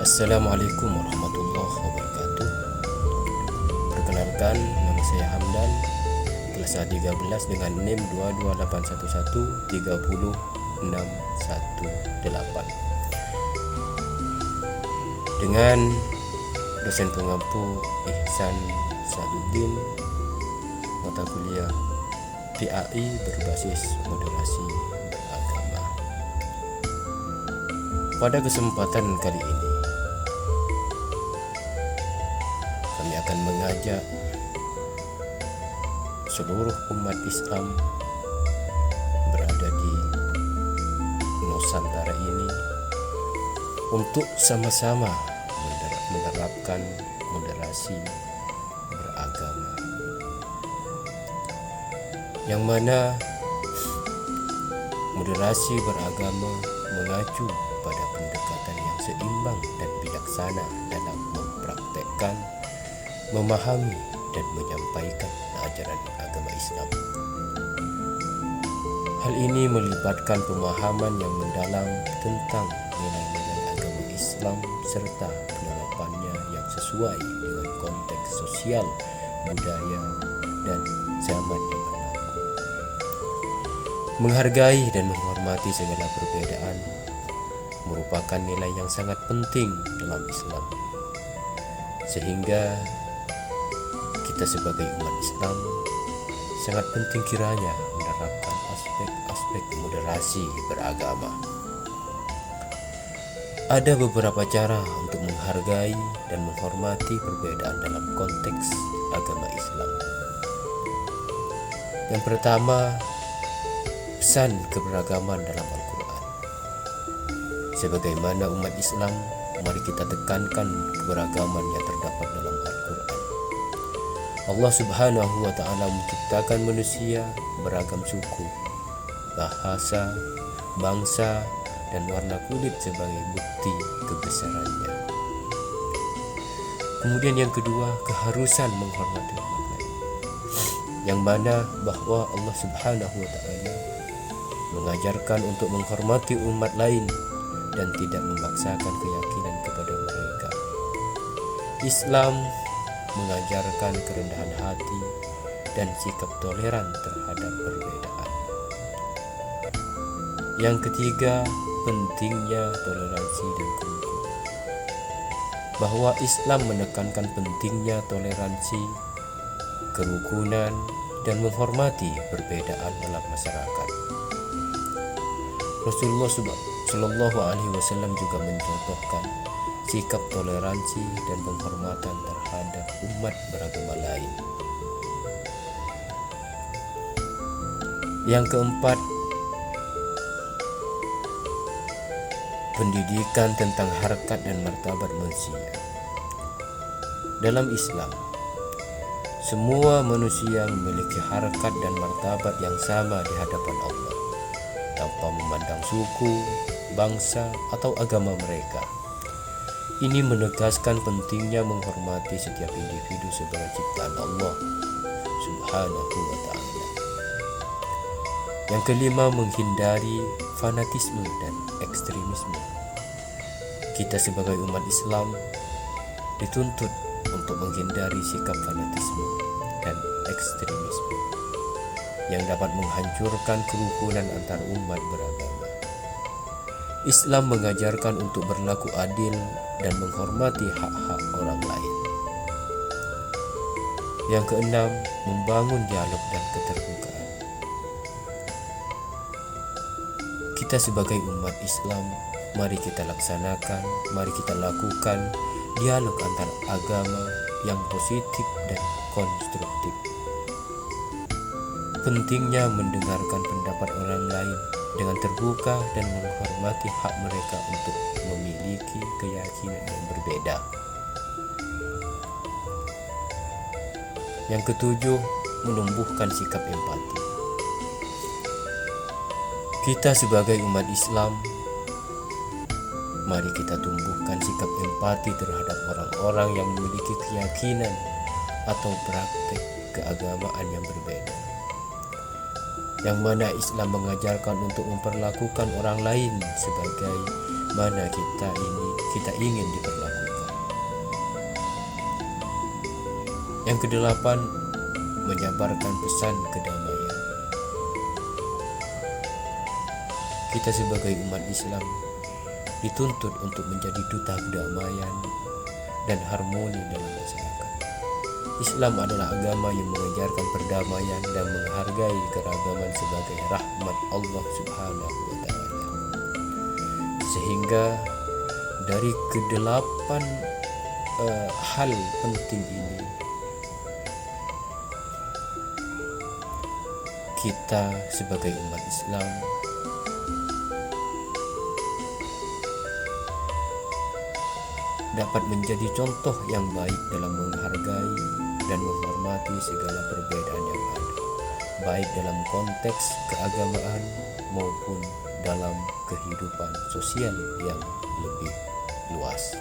Assalamualaikum warahmatullahi wabarakatuh. Perkenalkan, nama saya Hamdan, kelas A13 dengan NIM 22811300618 dengan dosen pengampu Ihsan Saduddin, mata kuliah PAI berbasis moderasi beragama. Pada kesempatan kali ini kami akan mengajak seluruh umat Islam berada di Nusantara ini untuk sama-sama menerapkan moderasi beragama, yang mana moderasi beragama mengacu pada pendekatan yang seimbang dan bijaksana dalam mempraktekkan, memahami dan menyampaikan ajaran agama Islam. Hal ini melibatkan pemahaman yang mendalam tentang nilai-nilai agama Islam serta penerapannya yang sesuai dengan konteks sosial, budaya, dan zaman yang berlaku. Menghargai dan menghormati segala perbedaan merupakan nilai yang sangat penting dalam Islam, sehingga kita sebagai umat Islam sangat penting kiranya menerapkan aspek-aspek moderasi beragama. Ada beberapa cara untuk menghargai dan menghormati perbedaan dalam konteks agama Islam. Yang pertama, pesan keberagaman dalam Al-Quran. Sebagaimana umat Islam, mari kita tekankan keberagaman yang terdapat dalam Al-Quran. Allah Subhanahu wa Ta'ala menciptakan manusia beragam suku, bahasa, bangsa, dan warna kulit sebagai bukti kebesarannya. Kemudian yang kedua, keharusan menghormati umat lain, yang mana bahwa Allah Subhanahu wa Ta'ala mengajarkan untuk menghormati umat lain dan tidak memaksakan keyakinan kepada mereka. Islam mengajarkan kerendahan hati dan sikap toleran terhadap perbedaan. Yang ketiga, pentingnya toleransi dan kerukunan. Bahwa Islam menekankan pentingnya toleransi, kerukunan, dan menghormati perbedaan dalam masyarakat. Rasulullah Shallallahu Alaihi Wasallam juga mencontohkan sikap toleransi dan penghormatan terhadap umat beragama lain. Yang keempat, pendidikan tentang harkat dan martabat manusia. Dalam Islam, semua manusia memiliki harkat dan martabat yang sama di hadapan Allah, tanpa memandang suku, bangsa, atau agama mereka. Ini menegaskan pentingnya menghormati setiap individu sebagai ciptaan Allah Subhanahu wa Ta'ala. Yang kelima, menghindari fanatisme dan ekstremisme. Kita sebagai umat Islam dituntut untuk menghindari sikap fanatisme dan ekstremisme yang dapat menghancurkan kerukunan antar umat beragama. Islam mengajarkan untuk berlaku adil dan menghormati hak-hak orang lain. Yang keenam, membangun dialog dan keterbukaan. Kita sebagai umat Islam, mari kita lakukan dialog antar agama yang positif dan konstruktif. Pentingnya mendengarkan pendapat orang lain dengan terbuka dan menghormati hak mereka untuk memiliki keyakinan yang berbeda. Yang ketujuh, menumbuhkan sikap empati. Kita sebagai umat Islam, mari kita tumbuhkan sikap empati terhadap orang-orang yang memiliki keyakinan atau praktek keagamaan yang berbeda. yang mana Islam mengajarkan untuk memperlakukan orang lain sebagai bagaimana kita ingin diperlakukan. Yang kedelapan, menyabarkan pesan kedamaian. Kita sebagai umat Islam dituntut untuk menjadi duta kedamaian dan harmoni dalam masyarakat. Islam adalah agama yang mengajarkan perdamaian dan menghargai keragaman sebagai rahmat Allah Subhanahu wa Ta'ala. Sehingga dari kedelapan hal penting ini, kita sebagai umat Islam dapat menjadi contoh yang baik dalam menghargai dan menghormati segala perbedaan yang ada, baik dalam konteks keagamaan maupun dalam kehidupan sosial yang lebih luas.